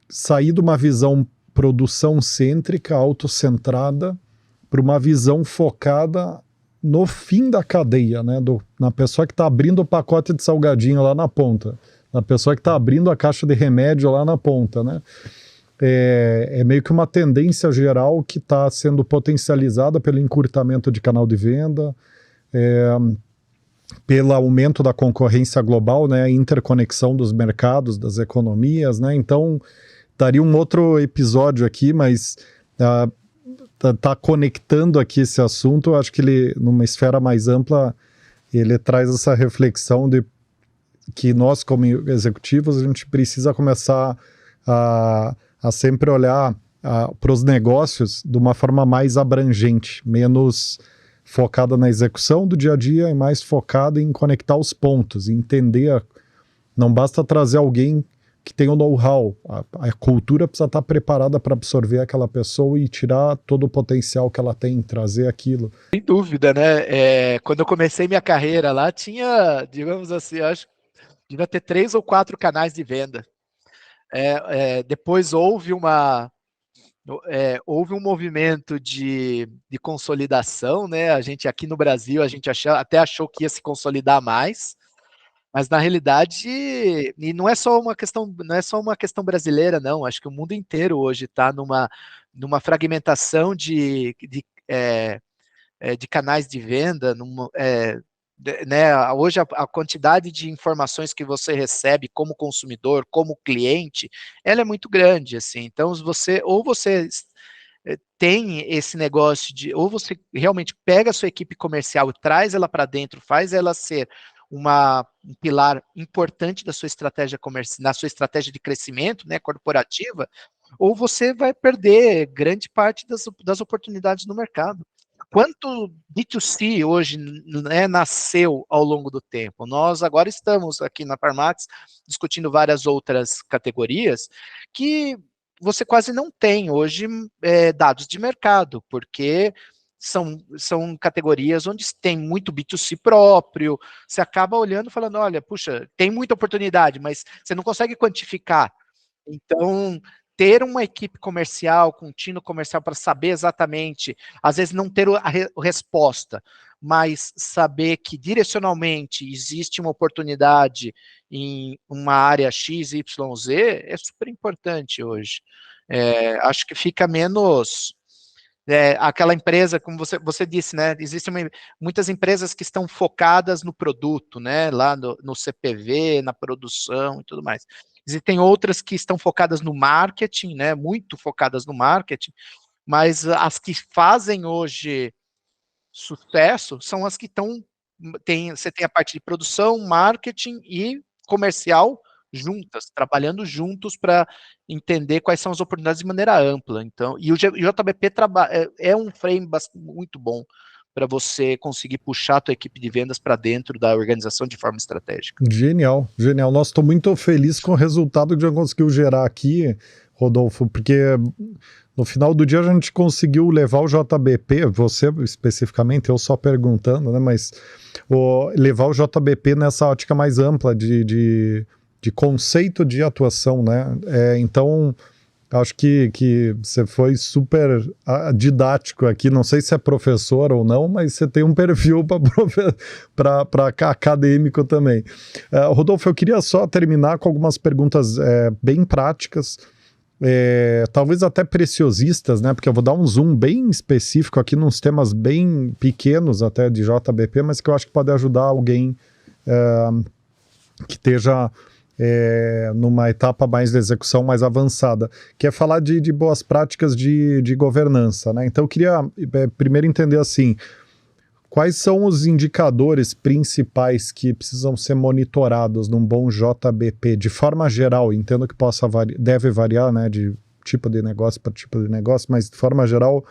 sair de uma visão produção cêntrica, autocentrada, para uma visão focada no fim da cadeia, né? Na pessoa que está abrindo o pacote de salgadinho lá na ponta, na pessoa que está abrindo a caixa de remédio lá na ponta, né? É meio que uma tendência geral que está sendo potencializada pelo encurtamento de canal de venda, pelo aumento da concorrência global, né, a interconexão dos mercados, das economias, né? Então, daria um outro episódio aqui, mas tá conectando aqui esse assunto. Eu acho que ele, numa esfera mais ampla, ele traz essa reflexão de que nós, como executivos, a gente precisa começar a sempre olhar para os negócios de uma forma mais abrangente, menos focada na execução do dia a dia e mais focada em conectar os pontos, entender. Não basta trazer alguém que tem o know-how, a cultura precisa estar preparada para absorver aquela pessoa e tirar todo o potencial que ela tem, trazer aquilo. Sem dúvida, né? Quando eu comecei minha carreira lá, tinha, digamos assim, acho que devia ter 3 ou 4 canais de venda. Depois houve um movimento de consolidação, né? A gente aqui no Brasil, a gente até achou que ia se consolidar mais, mas na realidade, e não é só uma questão brasileira, não. Acho que o mundo inteiro hoje está numa fragmentação de canais de venda, né? Hoje a quantidade de informações que você recebe como consumidor, como cliente, ela é muito grande, assim. Então, você tem esse negócio ou você realmente pega a sua equipe comercial e traz ela para dentro, faz ela ser um pilar importante da sua estratégia comercial, na sua estratégia de crescimento, né, corporativa, ou você vai perder grande parte das oportunidades no mercado. Quanto B2C hoje, né, nasceu ao longo do tempo? Nós agora estamos aqui na Parmax discutindo várias outras categorias que você quase não tem hoje dados de mercado, porque são categorias onde tem muito B2C próprio, você acaba olhando e falando, olha, puxa, tem muita oportunidade, mas você não consegue quantificar. Então, ter uma equipe comercial, com um time comercial para saber exatamente, às vezes não ter a resposta, mas saber que direcionalmente existe uma oportunidade em uma área X, Y, Z, é super importante hoje. Acho que fica menos... aquela empresa, como você disse, né? Existem muitas empresas que estão focadas no produto, né? Lá no CPV, na produção e tudo mais. Existem outras que estão focadas no marketing, né? Muito focadas no marketing, mas as que fazem hoje sucesso são as que você tem a parte de produção, marketing e comercial juntas, trabalhando juntos para entender quais são as oportunidades de maneira ampla. Então, e o JBP é um frame muito bom para você conseguir puxar a tua equipe de vendas para dentro da organização de forma estratégica. Genial, genial. Nossa, estou muito feliz com o resultado que já conseguiu gerar aqui, Rodolfo, porque no final do dia a gente conseguiu levar o JBP, você especificamente, eu só perguntando, né, mas levar o JBP nessa ótica mais ampla de conceito de atuação, né? Então, acho que você foi super didático aqui. Não sei se é professor ou não, mas você tem um perfil para acadêmico também. Rodolfo, eu queria só terminar com algumas perguntas bem práticas, talvez até preciosistas, né? Porque eu vou dar um zoom bem específico aqui nos temas bem pequenos até de JBP, mas que eu acho que pode ajudar alguém que esteja numa etapa mais de execução mais avançada, que é falar de boas práticas de governança, né? Então eu queria primeiro entender assim, Quais são os indicadores principais que precisam ser monitorados num bom JBP? De forma geral, entendo que deve variar, né, de tipo de negócio para tipo de negócio, mas de forma geral,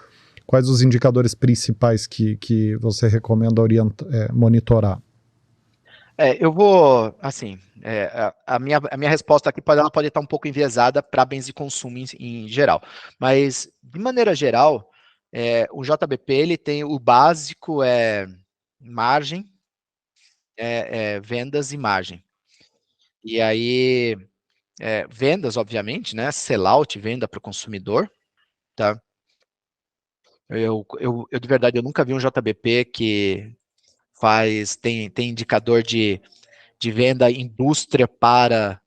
quais os indicadores principais que você recomenda monitorar? Eu vou, assim, a minha resposta aqui ela pode estar um pouco enviesada para bens de consumo em geral, mas, de maneira geral, o JBP ele tem o básico, margem, vendas e margem. E aí, vendas, obviamente, né, sellout, venda para o consumidor, tá? Eu, de verdade, eu nunca vi um JBP que tem indicador de venda indústria para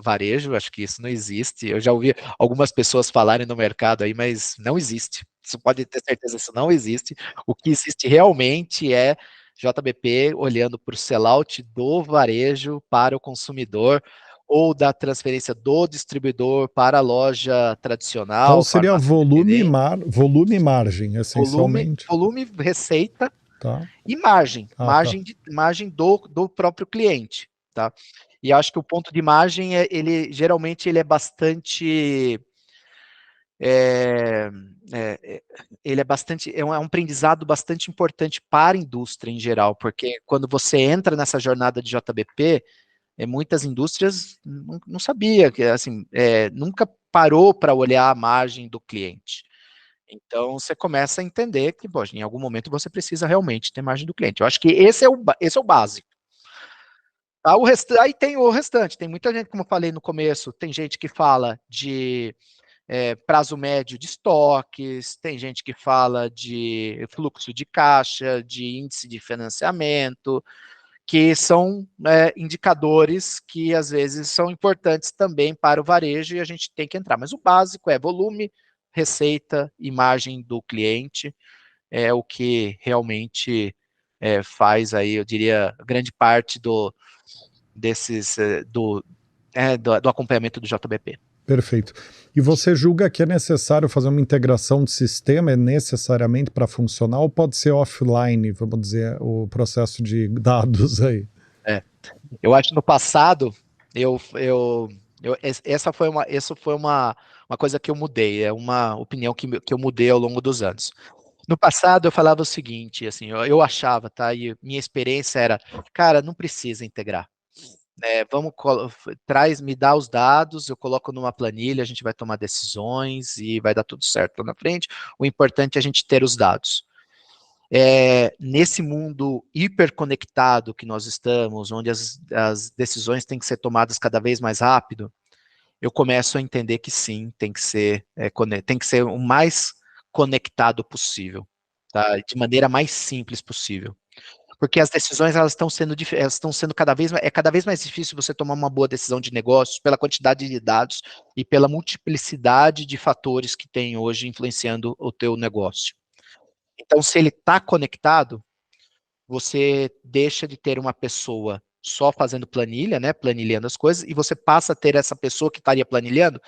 varejo, acho que isso não existe. Eu já ouvi algumas pessoas falarem no mercado aí, mas não existe. Isso pode ter certeza, isso não existe. O que existe realmente é JBP olhando para o sellout do varejo para o consumidor, ou da transferência do distribuidor para a loja Então tradicional, seria farmácia independente, volume e margem, essencialmente. volume, receita Tá? e margem, Ah, tá. margem do próprio cliente, tá? E acho que o ponto de margem, ele geralmente ele é bastante, é, ele é bastante, um aprendizado bastante importante para a indústria em geral, porque quando você entra nessa jornada de JBP, muitas indústrias não sabia que assim, nunca parou para olhar a margem do cliente. Então, você começa a entender que, poxa, em algum momento você precisa realmente ter margem do cliente. Eu acho que esse é o básico. Tá? Aí tem o restante, tem muita gente, como eu falei no começo, tem gente que fala de prazo médio de estoques, tem gente que fala de fluxo de caixa, de índice de financiamento, que são indicadores que às vezes são importantes também para o varejo e a gente tem que entrar. Mas o básico é volume, receita e margem do cliente, é o que realmente faz aí, eu diria, grande parte desses do acompanhamento do JBP. Perfeito. E você julga que é necessário fazer uma integração de sistema, é necessariamente para funcionar, ou pode ser offline, vamos dizer, o processo de dados aí? Eu acho que no passado, essa foi uma coisa que eu mudei, é uma opinião que eu mudei ao longo dos anos. No passado eu falava o seguinte, assim, eu achava, tá, e minha experiência era, cara, não precisa integrar. Me dá os dados, eu coloco numa planilha, a gente vai tomar decisões e vai dar tudo certo lá na frente. O importante é a gente ter os dados. Nesse mundo hiperconectado que nós estamos, onde as decisões têm que ser tomadas cada vez mais rápido, eu começo a entender que sim, tem que ser o mais conectado possível, tá? De maneira mais simples possível. Porque as decisões elas estão sendo cada vez mais difícil você tomar uma boa decisão de negócios pela quantidade de dados e pela multiplicidade de fatores que tem hoje influenciando o teu negócio. Então, se ele está conectado, você deixa de ter uma pessoa só fazendo planilha, né, planilhando as coisas, e você passa a ter essa pessoa que estaria planilhando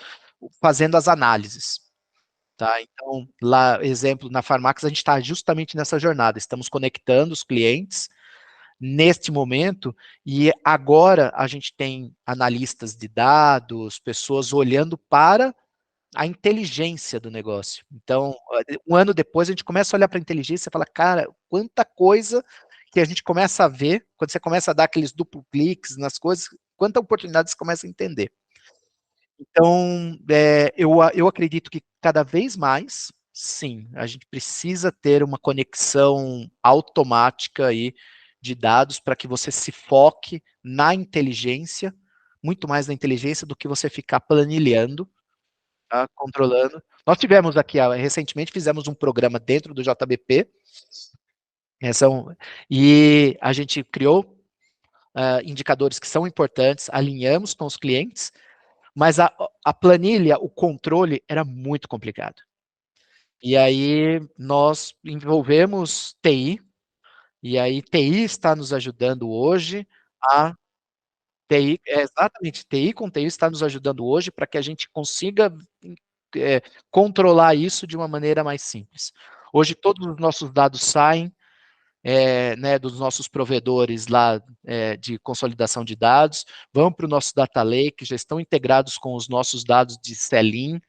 fazendo as análises. Tá? Então, lá, exemplo, na Farmax, a gente está justamente nessa jornada, estamos conectando os clientes neste momento, e agora a gente tem analistas de dados, pessoas olhando para a inteligência do negócio. Então, um ano depois, a gente começa a olhar para a inteligência e fala, cara, quanta coisa que a gente começa a ver, quando você começa a dar aqueles duplo cliques nas coisas, quanta oportunidade você começa a entender. Então, eu acredito que cada vez mais, sim, a gente precisa ter uma conexão automática aí de dados para que você se foque na inteligência, muito mais na inteligência do que você ficar planilhando, tá, controlando. Nós tivemos aqui, recentemente, fizemos um programa dentro do JBP, e a gente criou indicadores que são importantes, alinhamos com os clientes, mas a planilha, o controle era muito complicado. E aí nós envolvemos TI, e aí TI está nos ajudando hoje a exatamente, TI com TI está nos ajudando hoje para que a gente consiga controlar isso de uma maneira mais simples. Hoje todos os nossos dados saem né, dos nossos provedores lá de consolidação de dados, vão para o nosso data lake, já estão integrados com os nossos dados de sell-in,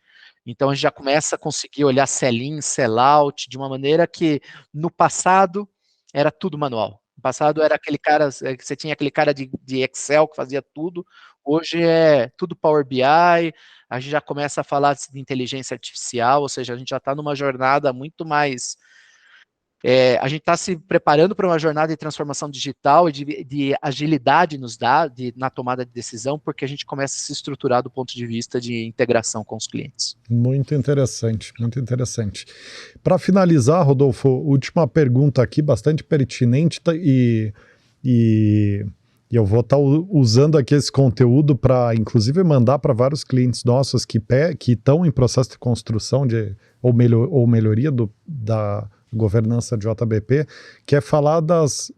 então a gente já começa a conseguir olhar sell-in, sell-out, de uma maneira que no passado era tudo manual. No passado era aquele cara, você tinha aquele cara de Excel que fazia tudo, hoje é tudo Power BI, a gente já começa a falar de inteligência artificial, ou seja, a gente já está numa jornada muito mais... a gente está se preparando para uma jornada de transformação digital e de agilidade nos dados, na tomada de decisão, porque a gente começa a se estruturar do ponto de vista de integração com os clientes. Muito interessante, muito interessante. Para finalizar, Rodolfo, última pergunta aqui, bastante pertinente, e eu vou estar usando aqui esse conteúdo para, inclusive, mandar para vários clientes nossos que estão em processo de construção ou melhoria da governança de JBP, que é falar das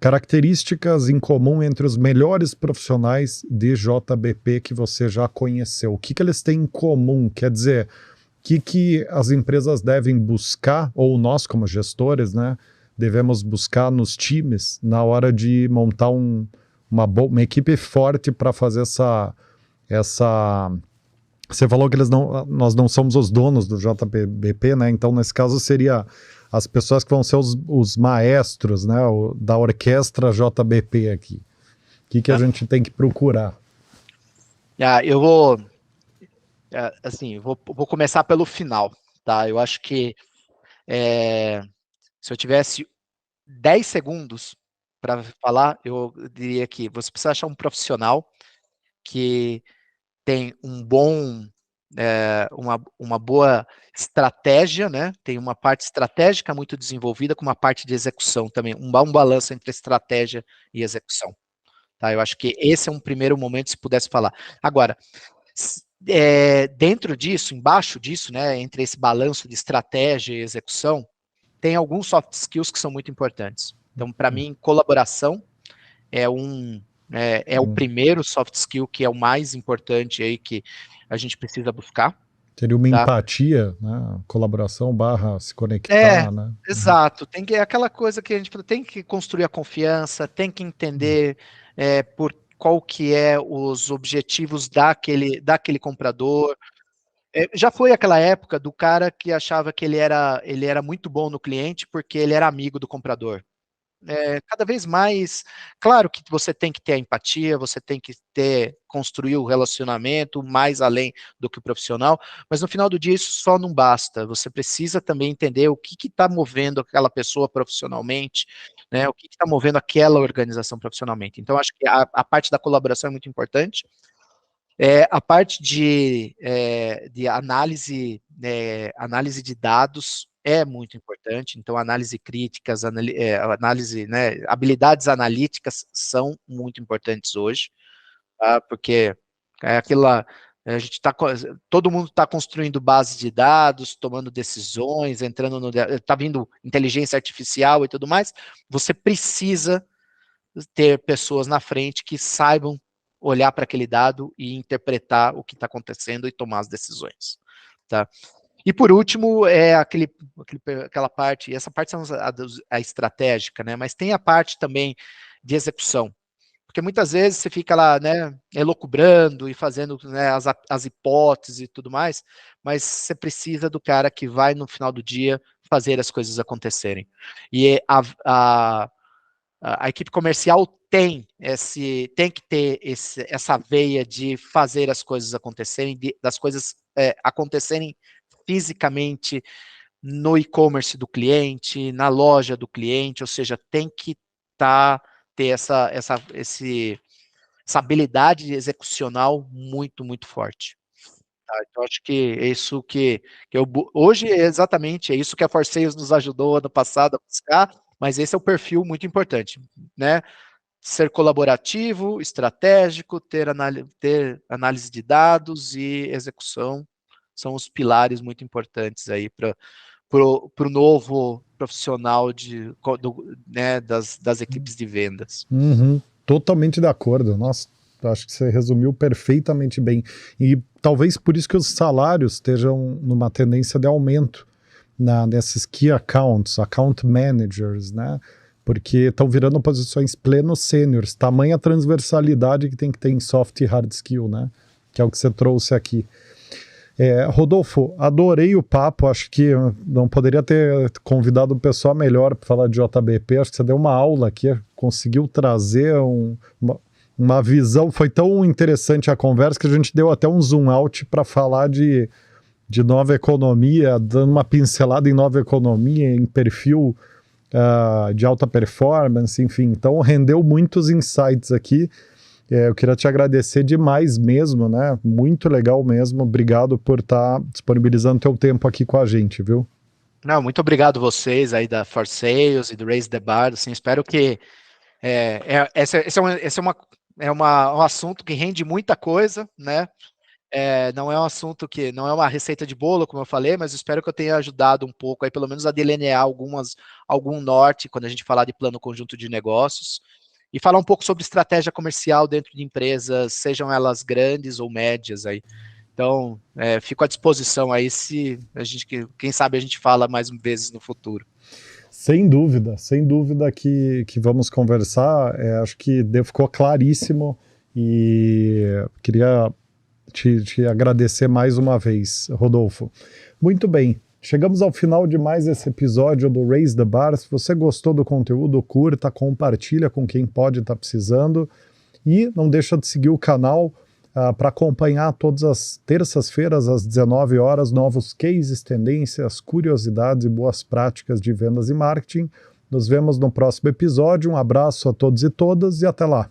características em comum entre os melhores profissionais de JBP que você já conheceu. O que eles têm em comum? Quer dizer, o que as empresas devem buscar, ou nós como gestores, né, devemos buscar nos times na hora de montar uma equipe forte para fazer essa... Você falou que nós não somos os donos do JBP, né? Então, nesse caso, seria as pessoas que vão ser os maestros, né, da orquestra JBP aqui. O que a gente tem que procurar? Eu vou, assim, vou começar pelo final, tá? Eu acho que se eu tivesse 10 segundos para falar, eu diria que você precisa achar um profissional que tem uma boa estratégia, né? Tem uma parte estratégica muito desenvolvida com uma parte de execução também, um balanço entre estratégia e execução. Tá? Eu acho que esse é um primeiro momento, se pudesse falar. Agora, dentro disso, embaixo disso, né, entre esse balanço de estratégia e execução, tem alguns soft skills que são muito importantes. Então, para mim, colaboração é o primeiro soft skill que é o mais importante aí que a gente precisa buscar. Seria uma empatia, né? Colaboração / se conectar, né? Exato. Tem aquela coisa que a gente tem que construir a confiança, tem que entender por qual que é os objetivos daquele comprador. Já foi aquela época do cara que achava que ele era muito bom no cliente porque ele era amigo do comprador. Cada vez mais, claro que você tem que ter a empatia, você tem que construir o relacionamento mais além do que o profissional, mas no final do dia isso só não basta, você precisa também entender o que está movendo aquela pessoa profissionalmente, né, o que está movendo aquela organização profissionalmente. Então, acho que a parte da colaboração é muito importante. A parte de análise de dados é muito importante, então análise críticas, análise, né, habilidades analíticas são muito importantes hoje, tá? Porque aquilo lá, todo mundo está construindo base de dados, tomando decisões, está vindo inteligência artificial e tudo mais, você precisa ter pessoas na frente que saibam olhar para aquele dado e interpretar o que está acontecendo e tomar as decisões, tá? E por último, aquela parte, essa parte são a estratégica, né? Mas tem a parte também de execução, porque muitas vezes você fica lá, né, elucubrando e fazendo, né, as hipóteses e tudo mais, mas você precisa do cara que vai no final do dia fazer as coisas acontecerem. E a equipe comercial tem que ter essa veia de fazer as coisas acontecerem, das coisas acontecerem fisicamente no e-commerce do cliente, na loja do cliente, ou seja, tem que ter essa habilidade execucional muito, muito forte. Tá? Então, acho que é isso hoje é exatamente isso que a ForSales nos ajudou ano passado a buscar, mas esse é um perfil muito importante, né? Ser colaborativo, estratégico, ter análise de dados e execução são os pilares muito importantes aí para o novo profissional né, das equipes de vendas. Totalmente de acordo. Nossa, acho que você resumiu perfeitamente bem. E talvez por isso que os salários estejam numa tendência de aumento. nesses key accounts, account managers, né? Porque estão virando posições plenos sêniores, tamanha transversalidade que tem que ter em soft e hard skill, né? Que é o que você trouxe aqui. Rodolfo, adorei o papo, acho que não poderia ter convidado o pessoal melhor para falar de JBP, acho que você deu uma aula aqui, conseguiu trazer uma visão, foi tão interessante a conversa que a gente deu até um zoom out para falar de nova economia, dando uma pincelada em nova economia, em perfil de alta performance, enfim, então rendeu muitos insights aqui. Eu queria te agradecer demais mesmo, né? Muito legal mesmo. Obrigado por estar disponibilizando teu tempo aqui com a gente, viu? Não, muito obrigado vocês aí da For Sales e do Raise the Bar. Assim, espero que esse é um assunto que rende muita coisa, né? Não é um assunto que não é uma receita de bolo, como eu falei, mas espero que eu tenha ajudado um pouco aí, pelo menos a delinear algum norte quando a gente falar de plano conjunto de negócios. E falar um pouco sobre estratégia comercial dentro de empresas, sejam elas grandes ou médias aí. Então, fico à disposição aí, quem sabe a gente fala mais vezes no futuro. Sem dúvida que vamos conversar. Acho que ficou claríssimo e queria te agradecer mais uma vez, Rodolfo. Muito bem. Chegamos ao final de mais esse episódio do Raise the Bar. Se você gostou do conteúdo, curta, compartilha com quem pode estar precisando e não deixa de seguir o canal para acompanhar todas as terças-feiras às 19 horas novos cases, tendências, curiosidades e boas práticas de vendas e marketing. Nos vemos no próximo episódio. Um abraço a todos e todas e até lá.